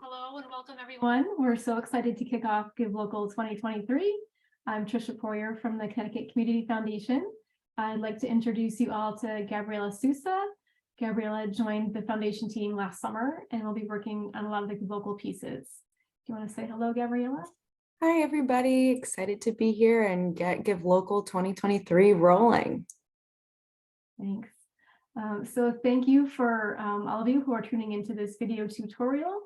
Hello and welcome everyone. We're so excited to kick off Give Local 2023. I'm Trisha Poyer from the Connecticut Community Foundation. I'd like to introduce you all to Gabriela Sousa. Gabriela joined the foundation team last summer and will be working on a lot of the Give Local pieces. Do you want to say hello, Gabriela? Hi, everybody. Excited to be here and get Give Local 2023 rolling. Thanks. So thank you for all of you who are tuning into this video tutorial.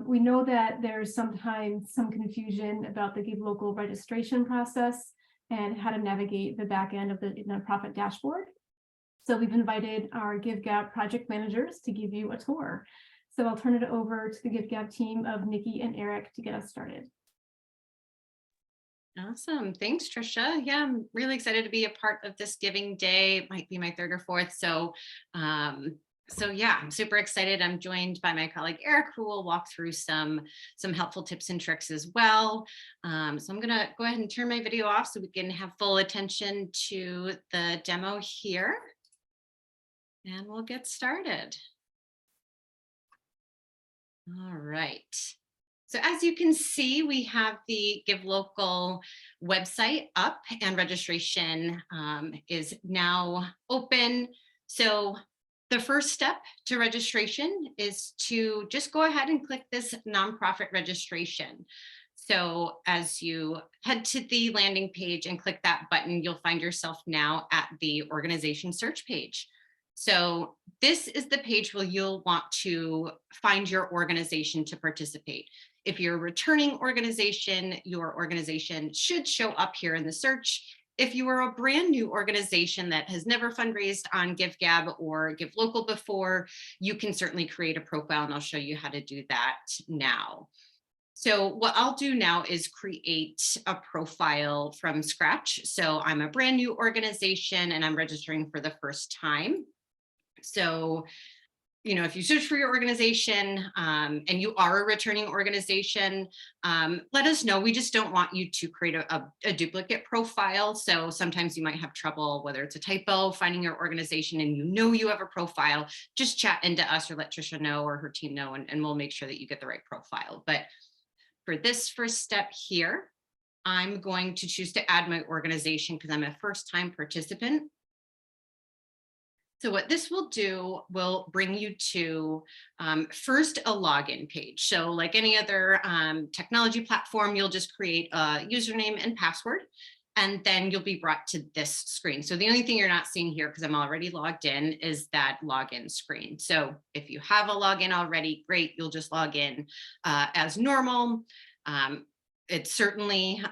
We know that there's sometimes some confusion about the Give Local registration process and how to navigate the back end of the nonprofit dashboard. So we've invited our GiveGab project managers to give you a tour. So I'll turn it over to the GiveGab team of Nikki and Eric to get us started. Awesome. Thanks, Trisha. Yeah, I'm really excited to be a part of this Giving Day. It might be my third or fourth. So yeah, I'm super excited. I'm joined by my colleague, Eric, who will walk through some helpful tips and tricks as well. So I'm going to go ahead and turn my video off so we can have full attention to the demo here. And we'll get started. All right. So as you can see, we have the Give Local website up and registration is now open. So the first step to registration is to just go ahead and click this nonprofit registration. So as you head to the landing page and click that button, you'll find yourself now at the organization search page. So this is the page where you'll want to find your organization to participate. If you're a returning organization, your organization should show up here in the search. If you are a brand new organization that has never fundraised on GiveGab or Give Local before, you can certainly create a profile, and I'll show you how to do that now. So what I'll do now is create a profile from scratch. So I'm a brand new organization and I'm registering for the first time. So, you know, if you search for your organization and you are a returning organization, let us know. We just don't want you to create a duplicate profile. So sometimes you might have trouble, whether it's a typo, finding your organization and you have a profile, just chat into us or let Trisha know or her team know, and we'll make sure that you get the right profile. But for this first step here, I'm going to choose to add my organization because I'm a first-time participant. So what this will do will bring you to first a login page. So like any other technology platform, you'll just create a username and password, and then you'll be brought to this screen. So the only thing you're not seeing here, because I'm already logged in, is that login screen. So if you have a login already, great, you'll just log in as normal. It's certainly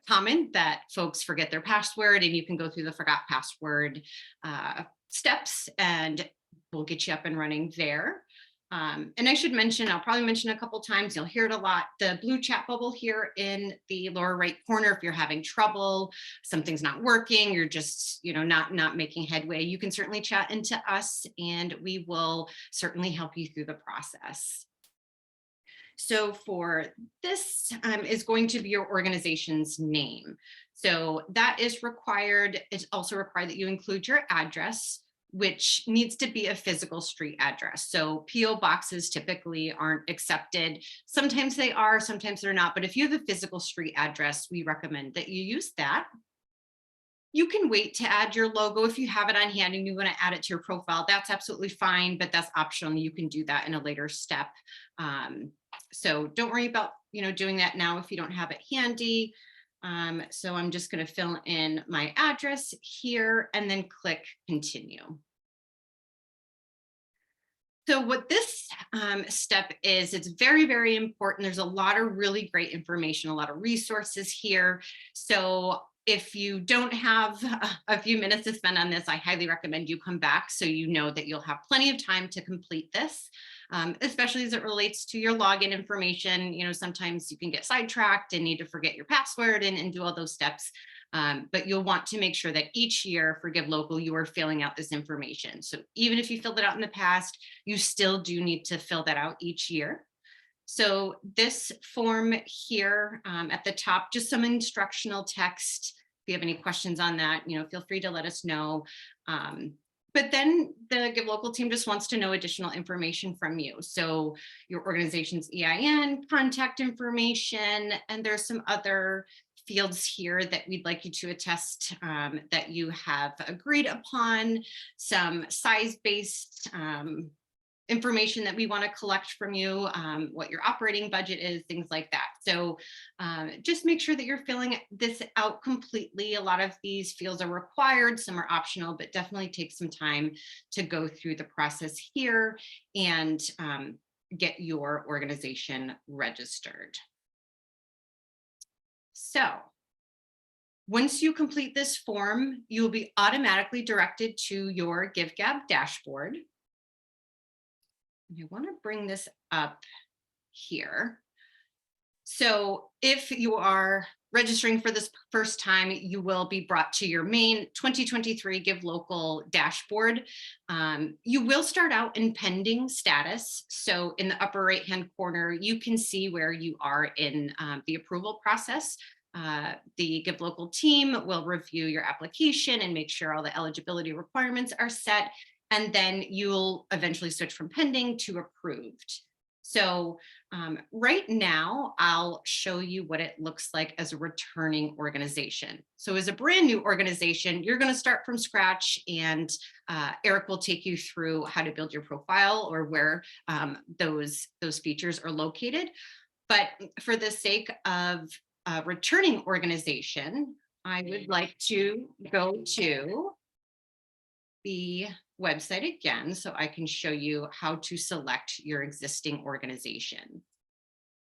common that folks forget their password, and you can go through the forgot password steps and we'll get you up and running there. And I should mention, I'll probably mention a couple times, you'll hear it a lot, the blue chat bubble here in the lower right corner. If you're having trouble, something's not working, you're just, you know, not making headway, you can certainly chat into us and we will certainly help you through the process. So for this is going to be your organization's name. So that is required. It's also required that you include your address, which needs to be a physical street address. So PO boxes typically aren't accepted. Sometimes they are, sometimes they're not. But if you have a physical street address, we recommend that you use that. You can wait to add your logo if you have it on hand and you want to add it to your profile. That's absolutely fine, but that's optional. You can do that in a later step. So don't worry about, you know, doing that now if you don't have it handy. So I'm just going to fill in my address here and then click continue. So what this step is, it's very, very important. There's a lot of really great information, a lot of resources here. So if you don't have a few minutes to spend on this, I highly recommend you come back so you know that you'll have plenty of time to complete this, especially as it relates to your login information. You know, sometimes you can get sidetracked and need to forget your password and do all those steps. But you'll want to make sure that each year for Give Local, you are filling out this information. So even if you filled it out in the past, you still do need to fill that out each year. So this form here at the top, just some instructional text. If you have any questions on that, you know, feel free to let us know. But then the Give Local team just wants to know additional information from you. So your organization's EIN, contact information, and there's some other fields here that we'd like you to attest that you have agreed upon, some size-based information that we want to collect from you, what your operating budget is, things like that. So just make sure that you're filling this out completely. A lot of these fields are required, some are optional, but definitely take some time to go through the process here and get your organization registered. So once you complete this form, you'll be automatically directed to your GiveGab dashboard. You want to bring this up here. So if you are registering for this first time, you will be brought to your main 2023 Give Local dashboard. You will start out in pending status. So in the upper right-hand corner, you can see where you are in the approval process. The Give Local team will review your application and make sure all the eligibility requirements are set. And then you'll eventually switch from pending to approved. So right now, I'll show you what it looks like as a returning organization. So as a brand new organization, you're going to start from scratch, and Eric will take you through how to build your profile or where those features are located. But for the sake of a returning organization, I would like to go to the website again so I can show you how to select your existing organization.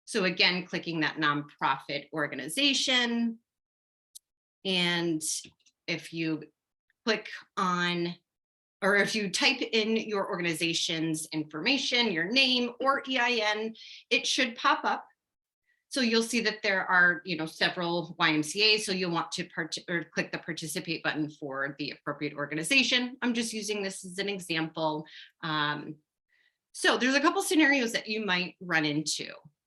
So again, clicking that nonprofit organization. And if you click on, or if you type in your organization's information, your name or EIN, it should pop up. So you'll see that there are, several YMCAs. So you'll want to click the participate button for the appropriate organization. I'm just using this as an example. So there's a couple scenarios that you might run into.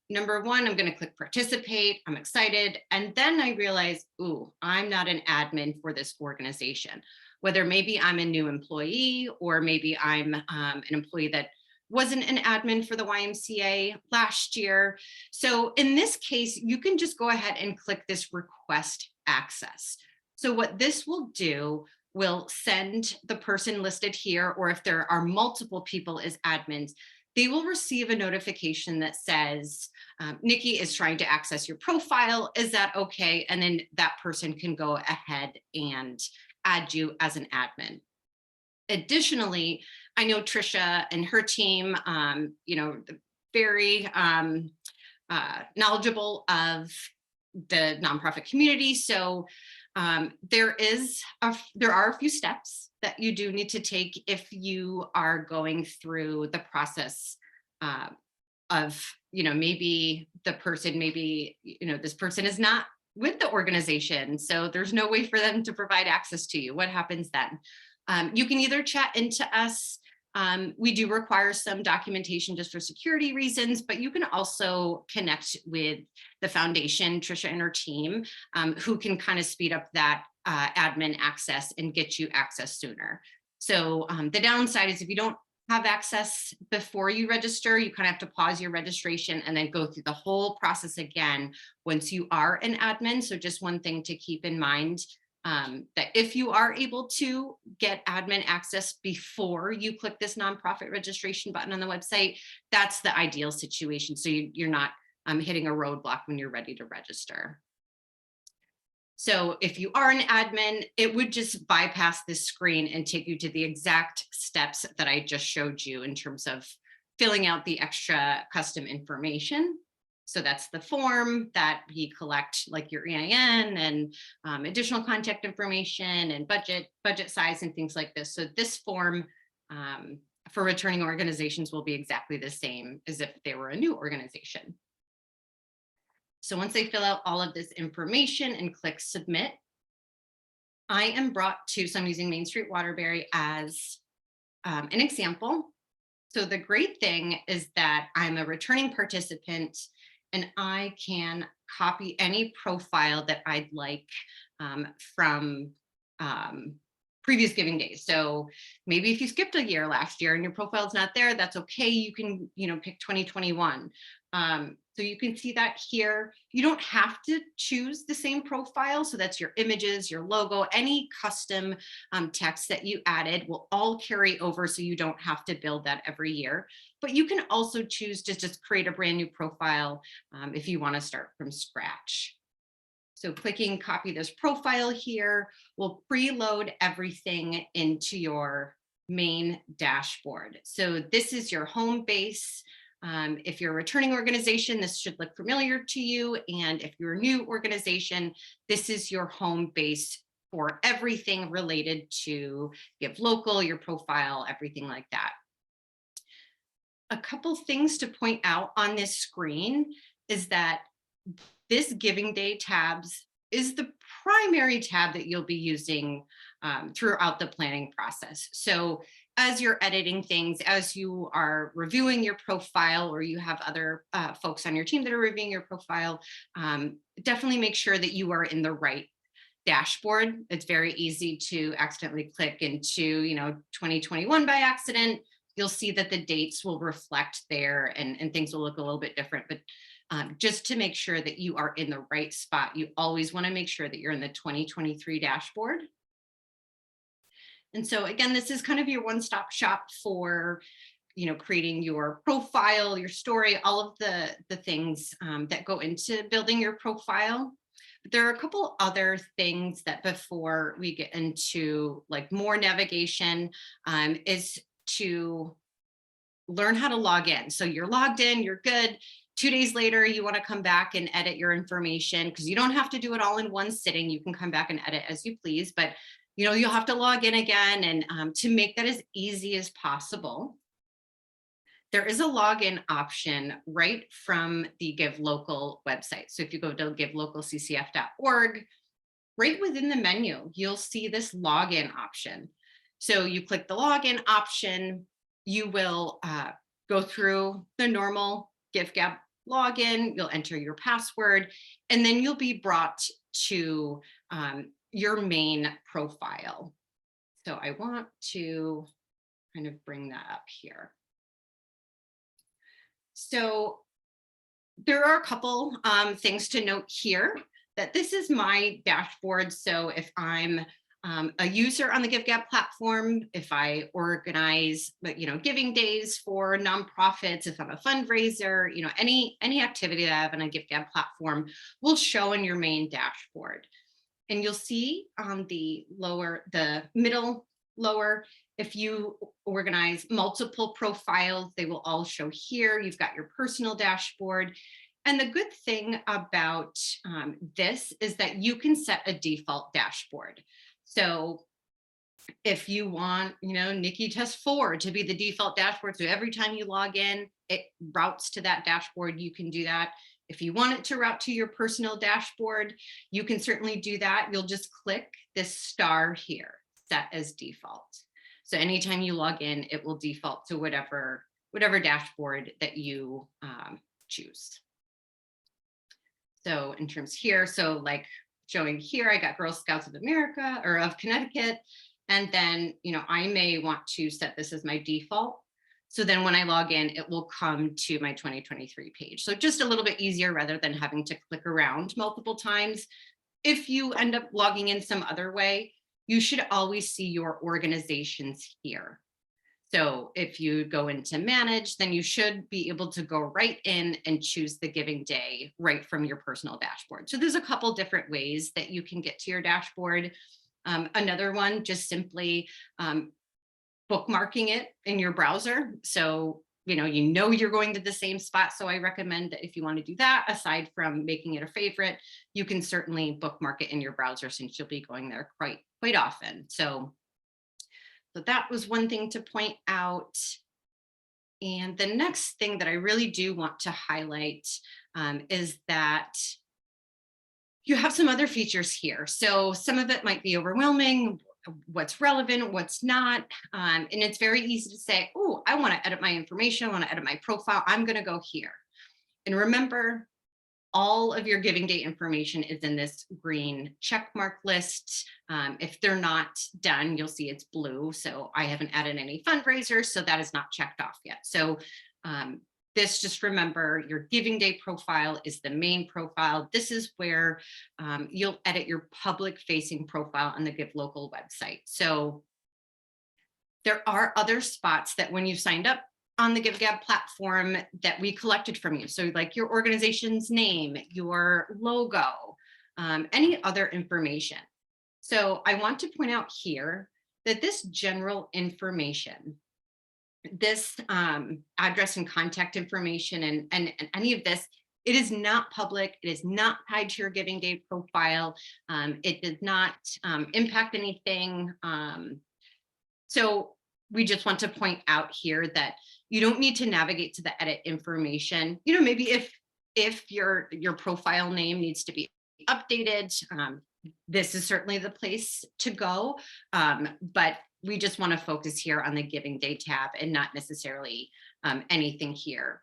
Number one, I'm going to click participate. I'm excited. And then I realize, ooh, I'm not an admin for this organization. Whether maybe I'm a new employee, or maybe I'm an employee that wasn't an admin for the YMCA last year. So in this case, you can just go ahead and click this request access. So what this will do will send the person listed here, or if there are multiple people as admins, they will receive a notification that says, Nikki is trying to access your profile. Is that okay? And then that person can go ahead and add you as an admin. Additionally, I know Trisha and her team, very knowledgeable of the nonprofit community. So there are a few steps that you do need to take if you are going through the process of, maybe the person, this person is not with the organization. So there's no way for them to provide access to you. What happens then? You can either chat into us. We do require some documentation just for security reasons, but you can also connect with the foundation, Trisha and her team, who can kind of speed up that admin access and get you access sooner. So the downside is if you don't have access before you register, you kind of have to pause your registration and then go through the whole process again once you are an admin. So just one thing to keep in mind, that if you are able to get admin access before you click this nonprofit registration button on the website, that's the ideal situation. So you're not hitting a roadblock when you're ready to register. So if you are an admin, it would just bypass this screen and take you to the exact steps that I just showed you in terms of filling out the extra custom information. So that's the form that we collect, like your EIN and additional contact information and budget size and things like this. So this form for returning organizations will be exactly the same as if they were a new organization. So once they fill out all of this information and click submit, I am brought to, so I'm using Main Street Waterbury as an example. So the great thing is that I'm a returning participant and I can copy any profile that I'd like from previous giving days. So maybe if you skipped a year last year and your profile's not there, that's okay. You can, pick 2021. So you can see that here. You don't have to choose the same profile. So that's your images, your logo, any custom text that you added will all carry over. So you don't have to build that every year. But you can also choose to just create a brand new profile if you want to start from scratch. So clicking copy this profile here will preload everything into your main dashboard. So this is your home base. If you're a returning organization, this should look familiar to you. And if you're a new organization, this is your home base for everything related to GiveLocal, your profile, everything like that. A couple things to point out on this screen is that this Giving Day tabs is the primary tab that you'll be using throughout the planning process. So as you're editing things, as you are reviewing your profile, or you have other folks on your team that are reviewing your profile, definitely make sure that you are in the right dashboard. It's very easy to accidentally click into 2021 by accident. You'll see that the dates will reflect there and things will look a little bit different. But just to make sure that you are in the right spot, you always want to make sure that you're in the 2023 dashboard. And so again, this is kind of your one-stop shop for creating your profile, your story, all of the things that go into building your profile. But there are a couple other things that before we get into like more navigation is to learn how to log in. So you're logged in, you're good. 2 days later, you want to come back and edit your information, because you don't have to do it all in one sitting. You can come back and edit as you please, but you'll have to log in again. And to make that as easy as possible, there is a login option right from the GiveLocal website. So if you go to givelocalccf.org, right within the menu, you'll see this login option. So you click the login option, you will go through the normal GiveGab login, you'll enter your password, and then you'll be brought to your main profile. So I want to kind of bring that up here. So there are a couple things to note here, that this is my dashboard. So if I'm a user on the GiveGab platform, if I organize, giving days for nonprofits, if I'm a fundraiser, any activity that I have on a GiveGab platform will show in your main dashboard. And you'll see on the middle lower, if you organize multiple profiles, they will all show here. You've got your personal dashboard. And the good thing about this is that you can set a default dashboard. So if you want, Nikki Test 4 to be the default dashboard, so every time you log in, it routes to that dashboard, you can do that. If you want it to route to your personal dashboard, you can certainly do that. You'll just click this star here, set as default. So anytime you log in, it will default to whatever dashboard that you choose. So in terms here, so like showing here, I got Girl Scouts of America or of Connecticut. And then, I may want to set this as my default. So then when I log in, it will come to my 2023 page. So just a little bit easier rather than having to click around multiple times. If you end up logging in some other way, you should always see your organizations here. So if you go into manage, then you should be able to go right in and choose the giving day right from your personal dashboard. So there's a couple different ways that you can get to your dashboard. Another one, just simply bookmarking it in your browser. So, you're going to the same spot. So I recommend that if you want to do that, aside from making it a favorite, you can certainly bookmark it in your browser, since you'll be going there quite often. So that was one thing to point out. And the next thing that I really do want to highlight is that you have some other features here. So some of it might be overwhelming, what's relevant, what's not. And it's very easy to say, oh, I want to edit my information, I want to edit my profile, I'm going to go here. And remember, all of your giving day information is in this green check mark list. If they're not done, you'll see it's blue. So I haven't added any fundraisers, so that is not checked off yet. So this, just remember, your giving day profile is the main profile. This is where you'll edit your public facing profile on the Give Local website. So there are other spots that when you signed up on the GiveGab platform that we collected from you. So like your organization's name, your logo, any other information. So I want to point out here that this general information, this address and contact information and any of this, it is not public. It is not tied to your giving day profile. It does not impact anything. So we just want to point out here that you don't need to navigate to the edit information. You know, maybe if your profile name needs to be updated, this is certainly the place to go. But we just want to focus here on the giving day tab and not necessarily anything here.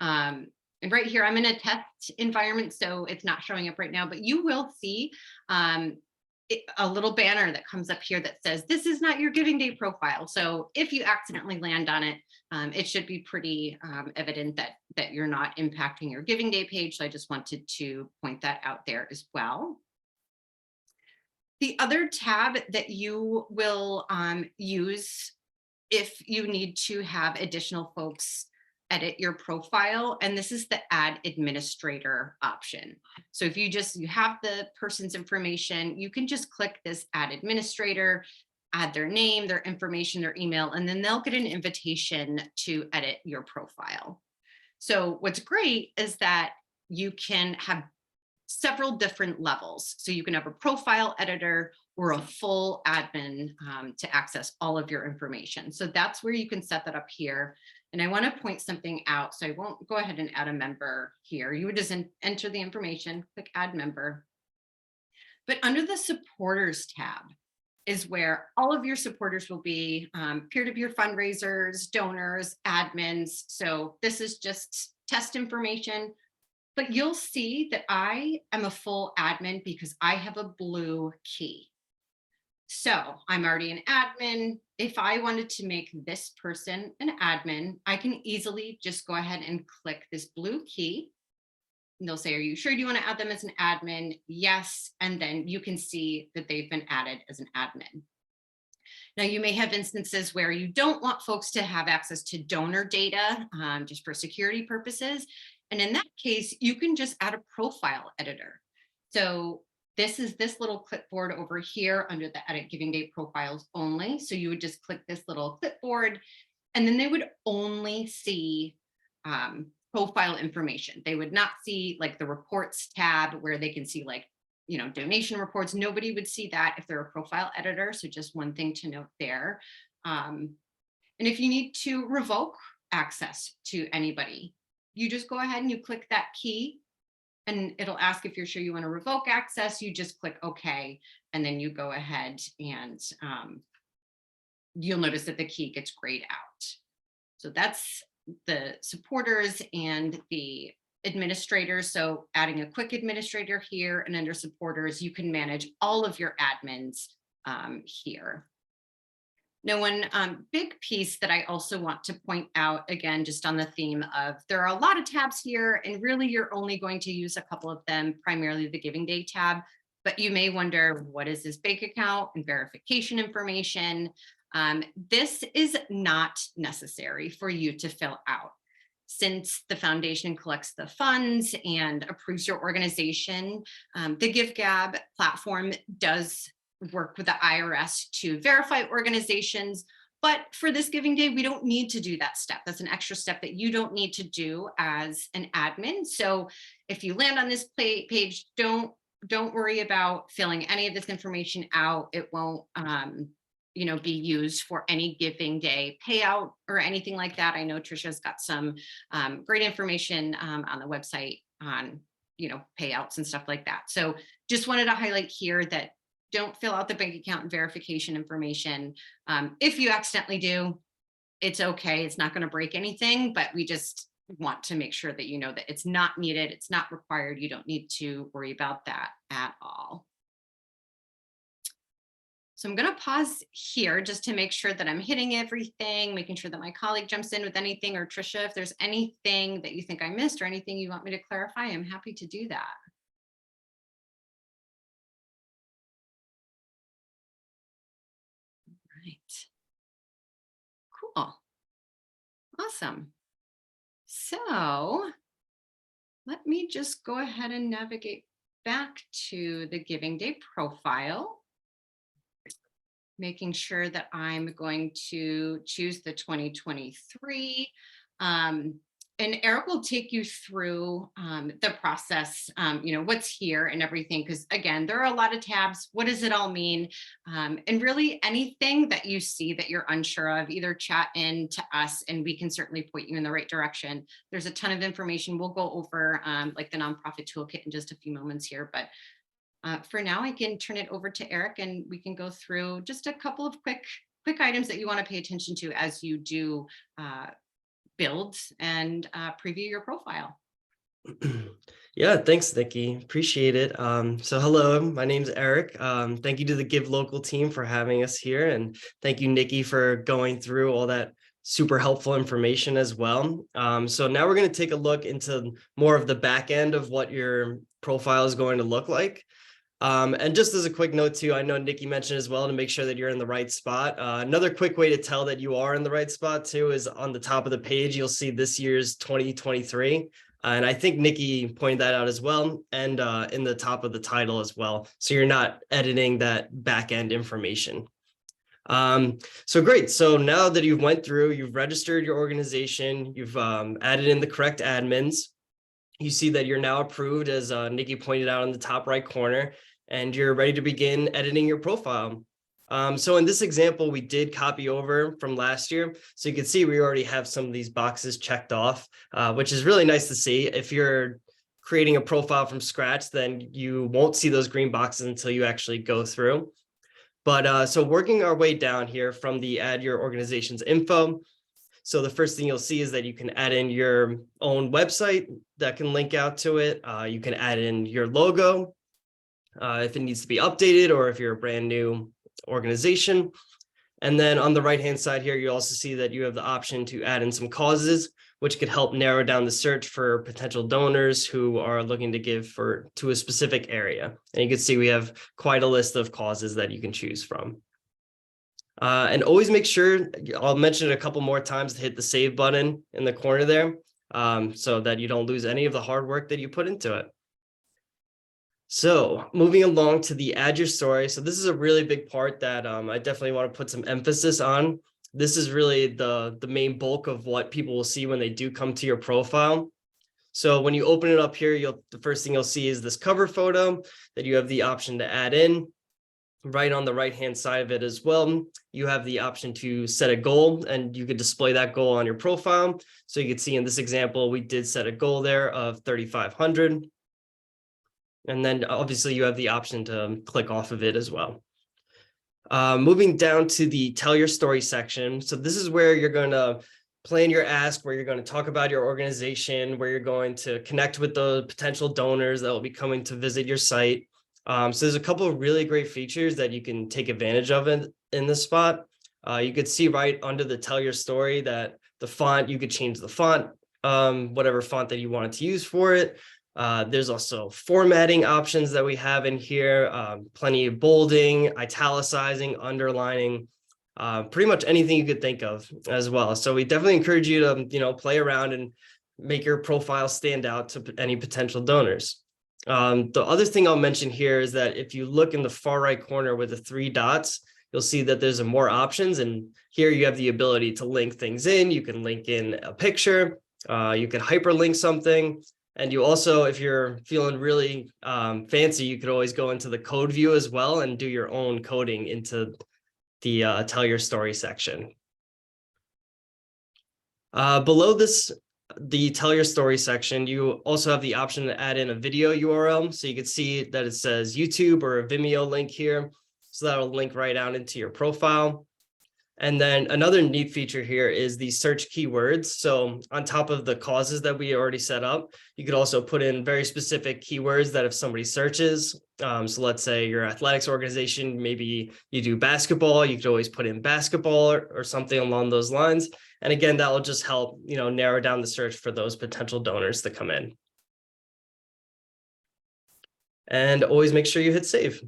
And right here, I'm in a test environment, so it's not showing up right now, but you will see a little banner that comes up here that says, this is not your giving day profile. So if you accidentally land on it, it should be pretty evident that you're not impacting your giving day page. So I just wanted to point that out there as well. The other tab that you will use if you need to have additional folks edit your profile, and this is the add administrator option. So if you have the person's information, you can just click this add administrator, add their name, their information, their email, and then they'll get an invitation to edit your profile. So what's great is that you can have several different levels. So you can have a profile editor or a full admin to access all of your information. So that's where you can set that up here. And I want to point something out. So I won't go ahead and add a member here. You would just enter the information, click add member. But under the supporters tab is where all of your supporters will be, peer-to-peer fundraisers, donors, admins. So this is just test information. But you'll see that I am a full admin because I have a blue key. So I'm already an admin. If I wanted to make this person an admin, I can easily just go ahead and click this blue key. And they'll say, are you sure you want to add them as an admin? Yes. And then you can see that they've been added as an admin. Now, you may have instances where you don't want folks to have access to donor data just for security purposes. And in that case, you can just add a profile editor. So this is this little clipboard over here under the edit giving day profiles only. So you would just click this little clipboard and then they would only see profile information. They would not see like the reports tab where they can see like, you know, donation reports. Nobody would see that if they're a profile editor. So just one thing to note there. And if you need to revoke access to anybody, you just go ahead and you click that key and it'll ask if you're sure you want to revoke access. You just click OK, and then you go ahead and you'll notice that the key gets grayed out. So that's the supporters and the administrators. So adding a quick administrator here, and under supporters, you can manage all of your admins here. Now, one big piece that I also want to point out, again, just on the theme of there are a lot of tabs here, and really you're only going to use a couple of them, primarily the Giving Day tab, but you may wonder, what is this bank account and verification information? This is not necessary for you to fill out. Since the foundation collects the funds and approves your organization, the GiveGab platform does work with the IRS to verify organizations. But for this Giving Day, we don't need to do that step. That's an extra step that you don't need to do as an admin. So if you land on this page, don't worry about filling any of this information out. It won't you know, be used for any Giving Day payout or anything like that. I know Trisha's got some great information on the website on, you know, payouts and stuff like that. So just wanted to highlight here that don't fill out the bank account and verification information. If you accidentally do, it's okay. It's not going to break anything, but we just want to make sure that you know that it's not needed, it's not required. You don't need to worry about that at all. So I'm going to pause here just to make sure that I'm hitting everything, making sure that my colleague jumps in with anything, or Trisha, if there's anything that you think I missed or anything you want me to clarify, I'm happy to do that. Right. Cool. Awesome. So let me just go ahead and navigate back to the Giving Day profile, making sure that I'm going to choose the 2023. And Eric will take you through the process, what's here and everything, because again, there are a lot of tabs. What does it all mean? And really anything that you see that you're unsure of, either chat in to us and we can certainly point you in the right direction. There's a ton of information. We'll go over like the nonprofit toolkit in just a few moments here, but for now, I can turn it over to Eric and we can go through just a couple of quick items that you want to pay attention to as you do build and preview your profile. Yeah, thanks, Nikki. Appreciate it. So hello, my name's Eric. Thank you to the Give Local team for having us here. And thank you, Nikki, for going through all that super helpful information as well. So now we're going to take a look into more of the back end of what your profile is going to look like. And just as a quick note too, I know Nikki mentioned as well, to make sure that you're in the right spot. Another quick way to tell that you are in the right spot too is on the top of the page, you'll see this year's 2023. And I think Nikki pointed that out as well, and in the top of the title as well. So you're not editing that back end information. So great. So now that you've went through, you've registered your organization, you've added in the correct admins. You see that you're now approved, as Nikki pointed out in the top right corner, and you're ready to begin editing your profile. So in this example, we did copy over from last year. So you can see we already have some of these boxes checked off, which is really nice to see. If you're creating a profile from scratch, then you won't see those green boxes until you actually go through. But so working our way down here from the add your organization's info. So the first thing you'll see is that you can add in your own website that can link out to it. You can add in your logo if it needs to be updated, or if you're a brand new organization. And then on the right-hand side here, you also see that you have the option to add in some causes, which could help narrow down the search for potential donors who are looking to give to a specific area. And you can see we have quite a list of causes that you can choose from. And always make sure, I'll mention it a couple more times, to hit the save button in the corner there, so that you don't lose any of the hard work that you put into it. So moving along to the add your story. So this is a really big part that I definitely want to put some emphasis on. This is really the main bulk of what people will see when they do come to your profile. So when you open it up here, the first thing you'll see is this cover photo that you have the option to add in. Right on the right-hand side of it as well, you have the option to set a goal, and you could display that goal on your profile. So you can see in this example, we did set a goal there of 3,500. And then obviously you have the option to click off of it as well. Moving down to the tell your story section. So this is where you're going to plan your ask, where you're going to talk about your organization, where you're going to connect with the potential donors that will be coming to visit your site. So there's a couple of really great features that you can take advantage of in this spot. You could see right under the tell your story that the font, you could change the font, whatever font that you wanted to use for it. There's also formatting options that we have in here, plenty of bolding, italicizing, underlining, pretty much anything you could think of as well. So we definitely encourage you to, play around and make your profile stand out to any potential donors. The other thing I'll mention here is that if you look in the far right corner with the 3 dots, you'll see that there's more options. And here you have the ability to link things in. You can link in a picture, you can hyperlink something. And you also, if you're feeling really fancy, you could always go into the code view as well and do your own coding into the tell your story section. Below this, the tell your story section, you also have the option to add in a video URL. So you can see that it says YouTube or a Vimeo link here. So that'll link right out into your profile. And then another neat feature here is the search keywords. So on top of the causes that we already set up, you could also put in very specific keywords that if somebody searches, so let's say your athletics organization, maybe you do basketball, you could always put in basketball or something along those lines. And again, that will just help, narrow down the search for those potential donors to come in. And always make sure you hit save.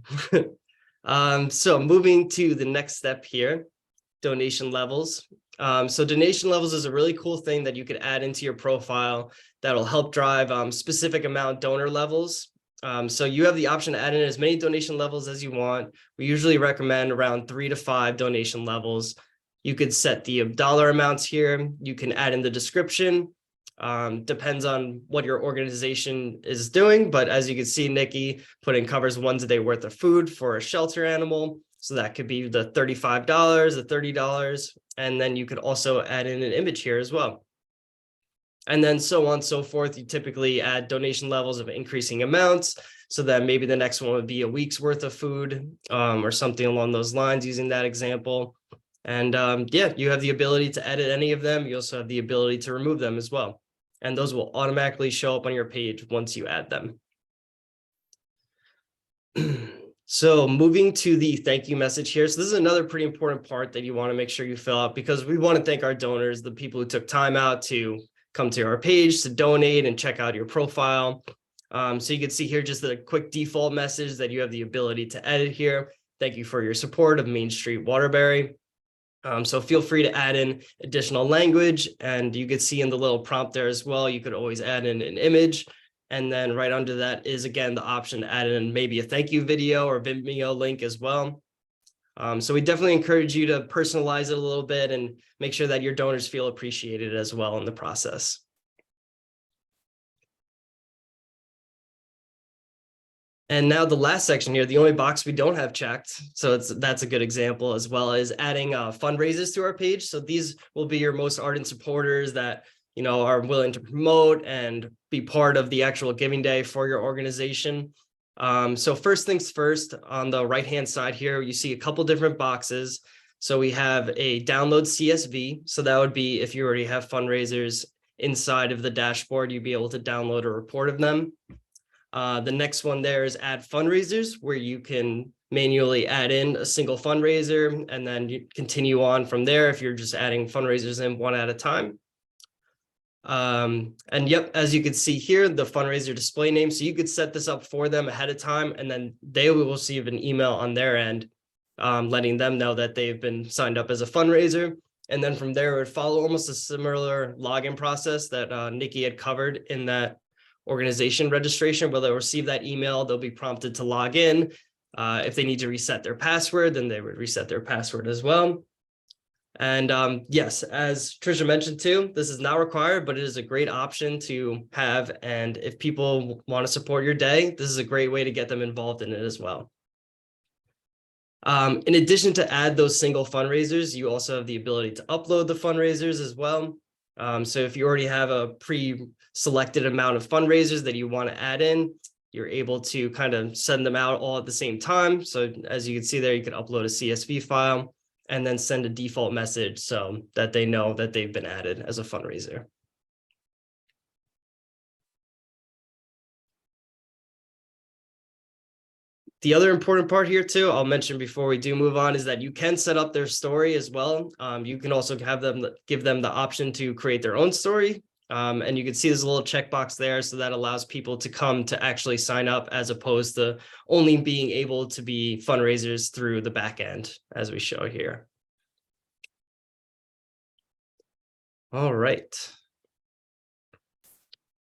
So moving to the next step here, donation levels. So donation levels is a really cool thing that you could add into your profile that'll help drive specific amount donor levels. So you have the option to add in as many donation levels as you want. We usually recommend around 3 to 5 donation levels. You could set the dollar amounts here. You can add in the description. Depends on what your organization is doing. But as you can see, Nikki put in covers 1 day worth of food for a shelter animal. So that could be the $35, the $30, and then you could also add in an image here as well. And then so on and so forth. You typically add donation levels of increasing amounts. So that maybe the next one would be a week's worth of food or something along those lines using that example. And yeah, you have the ability to edit any of them. You also have the ability to remove them as well. And those will automatically show up on your page once you add them. So moving to the thank you message here. So this is another pretty important part that you want to make sure you fill out because we want to thank our donors, the people who took time out to come to our page to donate and check out your profile. So you can see here just a quick default message that you have the ability to edit here. Thank you for your support of Main Street Waterbury. So feel free to add in additional language, and you could see in the little prompt there as well, you could always add in an image. And then right under that is, again, the option to add in maybe a thank you video or Vimeo link as well. So we definitely encourage you to personalize it a little bit and make sure that your donors feel appreciated as well in the process. And now the last section here, the only box we don't have checked, so that's a good example, as well as adding fundraisers to our page. So these will be your most ardent supporters that are willing to promote and be part of the actual giving day for your organization. So first things first, on the right-hand side here, you see a couple different boxes. So we have a download CSV. So that would be if you already have fundraisers inside of the dashboard, you'd be able to download a report of them. The next one there is add fundraisers, where you can manually add in a single fundraiser and then you continue on from there if you're just adding fundraisers in one at a time. And yep, as you can see here, the fundraiser display name. So you could set this up for them ahead of time, and then they will receive an email on their end, letting them know that they've been signed up as a fundraiser. And then from there, it would follow almost a similar login process that Nikki had covered in that organization registration, where they'll receive that email, they'll be prompted to log in. If they need to reset their password, then they would reset their password as well. And yes, as Trisha mentioned too, this is not required, but it is a great option to have. And if people want to support your day, this is a great way to get them involved in it as well. In addition to add those single fundraisers, you also have the ability to upload the fundraisers as well. So if you already have a pre-selected amount of fundraisers that you want to add in, you're able to kind of send them out all at the same time. So as you can see there, you can upload a CSV file and then send a default message so that they know that they've been added as a fundraiser. The other important part here too, I'll mention before we do move on, is that you can set up their story as well. You can also give them the option to create their own story. And you can see there's a little checkbox there, so that allows people to come to actually sign up as opposed to only being able to be fundraisers through the back end, as we show here. All right.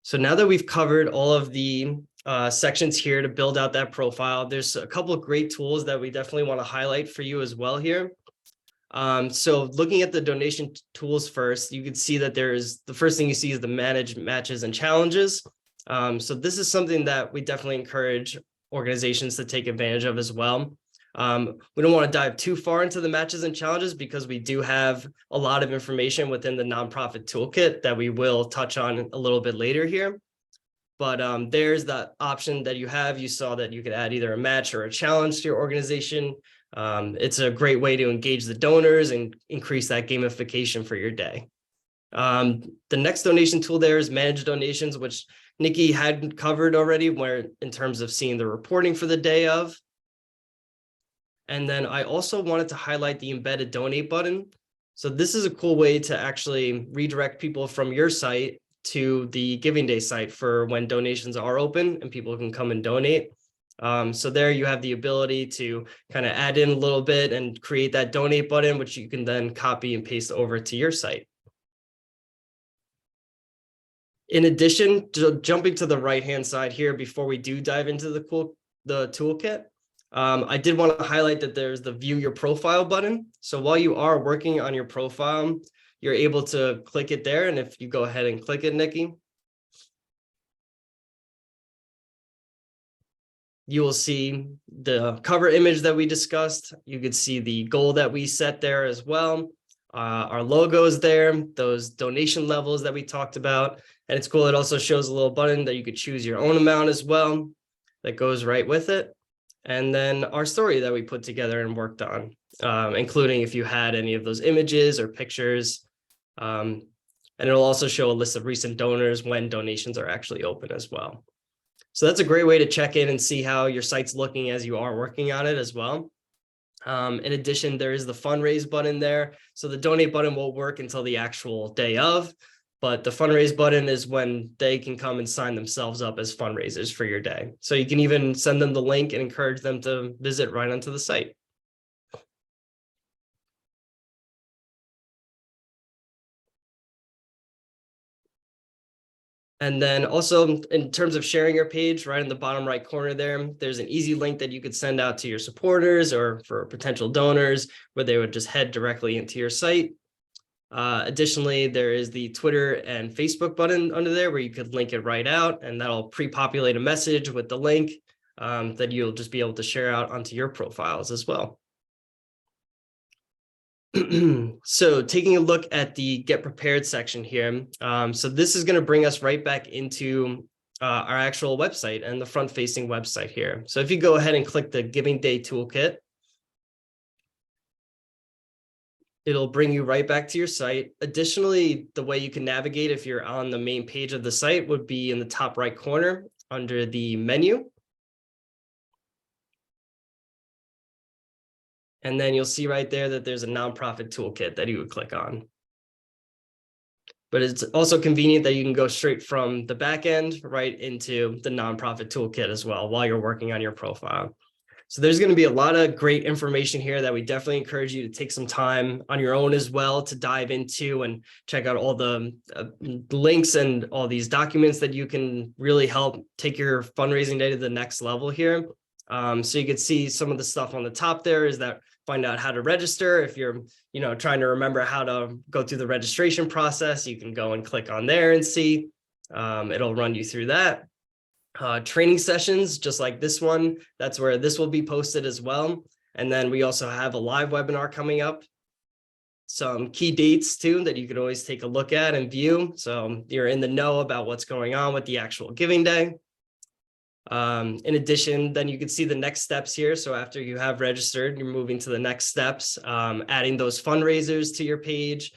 So now that we've covered all of the sections here to build out that profile, there's a couple of great tools that we definitely want to highlight for you as well here. So looking at the donation tools first, you can see that the first thing you see is the manage matches and challenges. So this is something that we definitely encourage organizations to take advantage of as well. We don't want to dive too far into the matches and challenges because we do have a lot of information within the nonprofit toolkit that we will touch on a little bit later here. But there's that option that you have. You saw that you could add either a match or a challenge to your organization. It's a great way to engage the donors and increase that gamification for your day. The next donation tool there is manage donations, which Nikki had covered already, where in terms of seeing the reporting for the day of. And then I also wanted to highlight the embedded donate button. So this is a cool way to actually redirect people from your site to the Giving Day site for when donations are open and people can come and donate. So there you have the ability to kind of add in a little bit and create that donate button, which you can then copy and paste over to your site. In addition to jumping to the right-hand side here, before we do dive into the toolkit, I did want to highlight that there's the view your profile button. So while you are working on your profile, you're able to click it there. And if you go ahead and click it, Nikki, you will see the cover image that we discussed. You could see the goal that we set there as well. Our logos there, those donation levels that we talked about. And it's cool. It also shows a little button that you could choose your own amount as well that goes right with it. And then our story that we put together and worked on, including if you had any of those images or pictures. And it'll also show a list of recent donors when donations are actually open as well. So that's a great way to check in and see how your site's looking as you are working on it as well. In addition, there is the fundraise button there. So the donate button won't work until the actual day of, but the fundraise button is when they can come and sign themselves up as fundraisers for your day. So you can even send them the link and encourage them to visit right onto the site. And then also in terms of sharing your page, right in the bottom right corner there, there's an easy link that you could send out to your supporters or for potential donors where they would just head directly into your site. Additionally, there is the Twitter and Facebook button under there where you could link it right out, and that'll pre-populate a message with the link that you'll just be able to share out onto your profiles as well. So taking a look at the Get Prepared section here. So this is going to bring us right back into our actual website and the front-facing website here. So if you go ahead and click the Giving Day Toolkit, it'll bring you right back to your site. Additionally, the way you can navigate if you're on the main page of the site would be in the top right corner under the menu. And then you'll see right there that there's a nonprofit toolkit that you would click on. But it's also convenient that you can go straight from the back end right into the nonprofit toolkit as well while you're working on your profile. So there's going to be a lot of great information here that we definitely encourage you to take some time on your own as well to dive into and check out all the links and all these documents that you can really help take your fundraising day to the next level here. So you can see some of the stuff on the top there is that find out how to register. If you're, trying to remember how to go through the registration process, you can go and click on there and see. It'll run you through that. Training sessions, just like this one, that's where this will be posted as well. And then we also have a live webinar coming up. Some key dates too that you can always take a look at and view. So you're in the know about what's going on with the actual giving day. In addition, then you can see the next steps here. So after you have registered, you're moving to the next steps, adding those fundraisers to your page,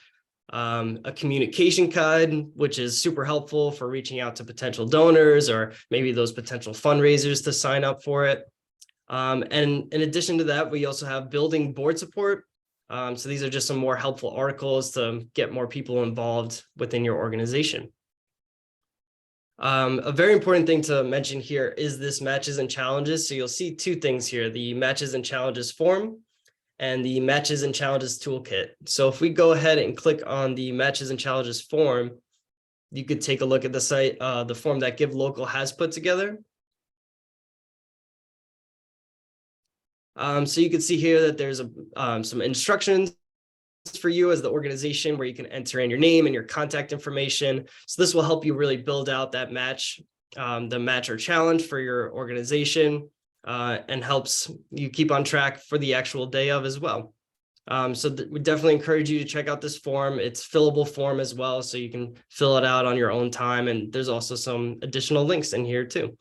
a communication card, which is super helpful for reaching out to potential donors or maybe those potential fundraisers to sign up for it. And in addition to that, we also have building board support. So these are just some more helpful articles to get more people involved within your organization. A very important thing to mention here is this matches and challenges. So you'll see two things here, the matches and challenges form and the matches and challenges toolkit. So if we go ahead and click on the matches and challenges form, you could take a look at the site, the form that GiveLocal has put together. So you can see here that there's some instructions for you as the organization where you can enter in your name and your contact information. So this will help you really build out that match, the match or challenge for your organization, and helps you keep on track for the actual day of as well. So we definitely encourage you to check out this form. It's fillable form as well, so you can fill it out on your own time. And there's also some additional links in here too.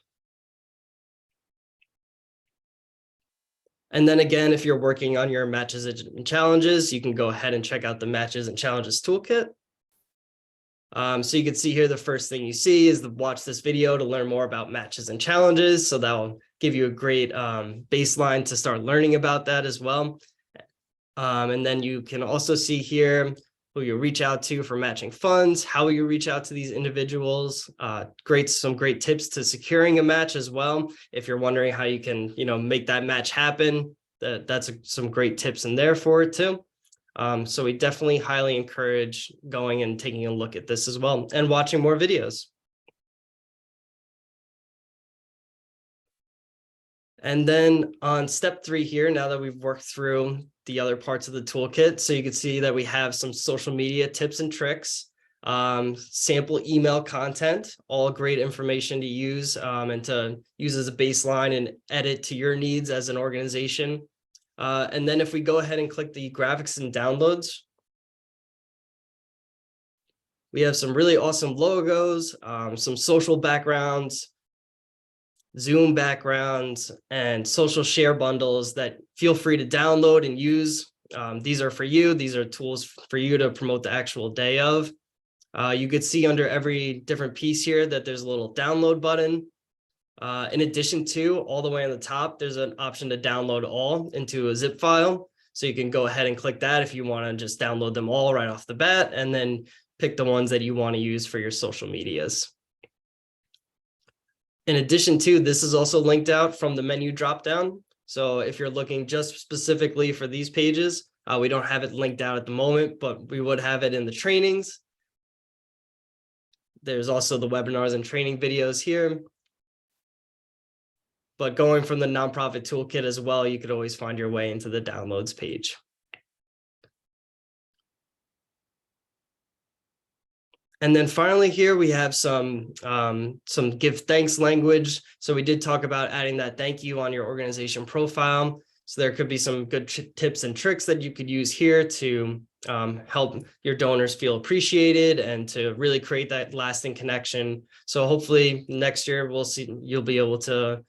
And then again, if you're working on your matches and challenges, you can go ahead and check out the matches and challenges toolkit. So you can see here, the first thing you see is watch this video to learn more about matches and challenges. So that'll give you a great baseline to start learning about that as well. And then you can also see here who you reach out to for matching funds, how you reach out to these individuals, some great tips to securing a match as well. If you're wondering how you can, make that match happen, that's some great tips in there for it too. So we definitely highly encourage going and taking a look at this as well and watching more videos. And then on step 3 here, now that we've worked through the other parts of the toolkit, so you can see that we have some social media tips and tricks, sample email content, all great information to use and to use as a baseline and edit to your needs as an organization. And then if we go ahead and click the graphics and downloads, we have some really awesome logos, some social backgrounds, Zoom backgrounds, and social share bundles that feel free to download and use. These are for you. These are tools for you to promote the actual day of. You could see under every different piece here that there's a little download button. In addition to, all the way on the top, there's an option to download all into a zip file. So you can go ahead and click that if you want to just download them all right off the bat, and then pick the ones that you want to use for your social medias. In addition to, this is also linked out from the menu dropdown. So if you're looking just specifically for these pages, we don't have it linked out at the moment, but we would have it in the trainings. There's also the webinars and training videos here. But going from the nonprofit toolkit as well, you could always find your way into the downloads page. And then finally here we have some give thanks language. So we did talk about adding that thank you on your organization profile. So there could be some good tips and tricks that you could use here to help your donors feel appreciated and to really create that lasting connection. So hopefully next year you'll be able to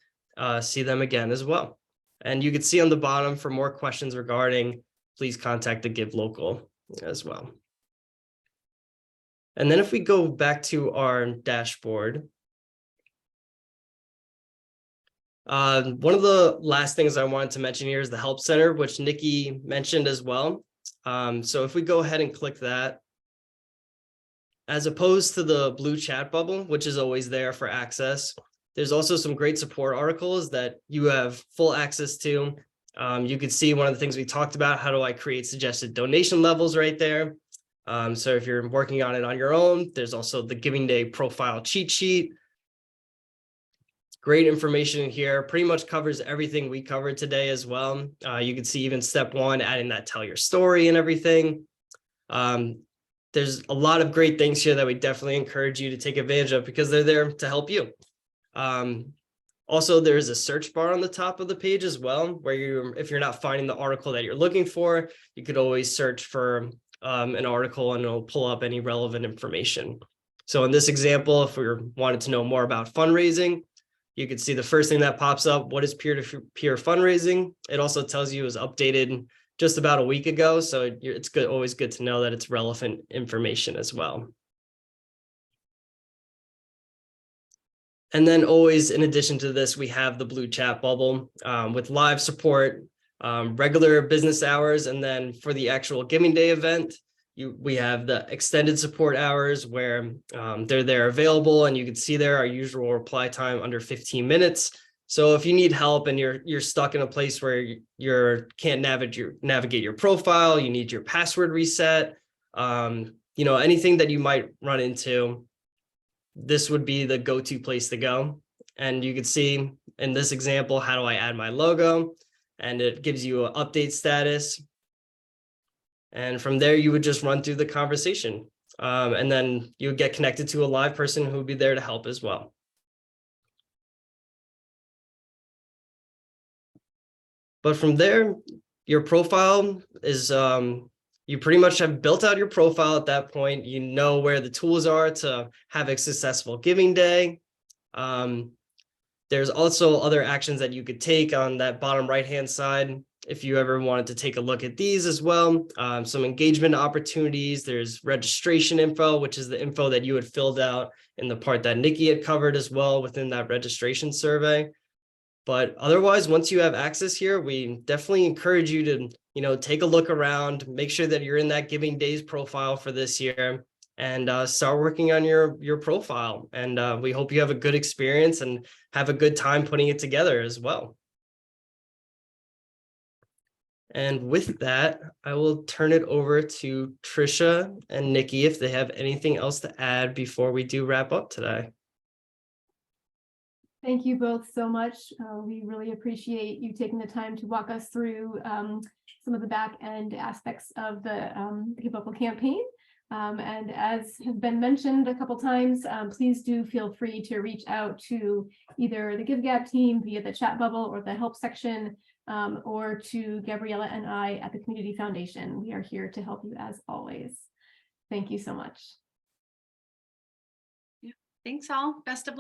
see them again as well. And you can see on the bottom for more questions regarding, please contact the Give Local as well. And then if we go back to our dashboard, one of the last things I wanted to mention here is the Help Center, which Nikki mentioned as well. So if we go ahead and click that, as opposed to the blue chat bubble, which is always there for access, there's also some great support articles that you have full access to. You can see one of the things we talked about, how do I create suggested donation levels right there. So if you're working on it on your own, there's also the Giving Day profile cheat sheet. Great information in here, pretty much covers everything we covered today as well. You can see even step 1, adding that tell your story and everything. There's a lot of great things here that we definitely encourage you to take advantage of because they're there to help you. Also, there's a search bar on the top of the page as well, where if you're not finding the article that you're looking for, you could always search for an article and it'll pull up any relevant information. So in this example, if we wanted to know more about fundraising, you could see the first thing that pops up, what is peer-to-peer fundraising? It also tells you it was updated just about a week ago. So it's always good to know that it's relevant information as well. And then always, in addition to this, we have the blue chat bubble with live support, regular business hours, and then for the actual Giving Day event, we have the extended support hours where they're there available, and you can see there our usual reply time under 15 minutes. So if you need help and you're stuck in a place where you can't navigate your profile, you need your password reset, anything that you might run into, this would be the go-to place to go. And you can see in this example, how do I add my logo? And it gives you an update status. And from there, you would just run through the conversation. And then you would get connected to a live person who would be there to help as well. But from there, your profile is, you pretty much have built out your profile at that point. You know where the tools are to have a successful Giving Day. There's also other actions that you could take on that bottom right-hand side if you ever wanted to take a look at these as well. Some engagement opportunities. There's registration info, which is the info that you had filled out in the part that Nikki had covered as well within that registration survey. But otherwise, once you have access here, we definitely encourage you to, take a look around, make sure that you're in that Giving Days profile for this year, and start working on your profile. And we hope you have a good experience and have a good time putting it together as well. And with that, I will turn it over to Trisha and Nikki if they have anything else to add before we do wrap up today. Thank you both so much. We really appreciate you taking the time to walk us through some of the back end aspects of the Give Local campaign. And as has been mentioned a couple times, please do feel free to reach out to either the GiveGab team via the chat bubble or the help section, or to Gabriella and I at the Community Foundation. We are here to help you as always. Thank you so much. Thanks all. Best of luck.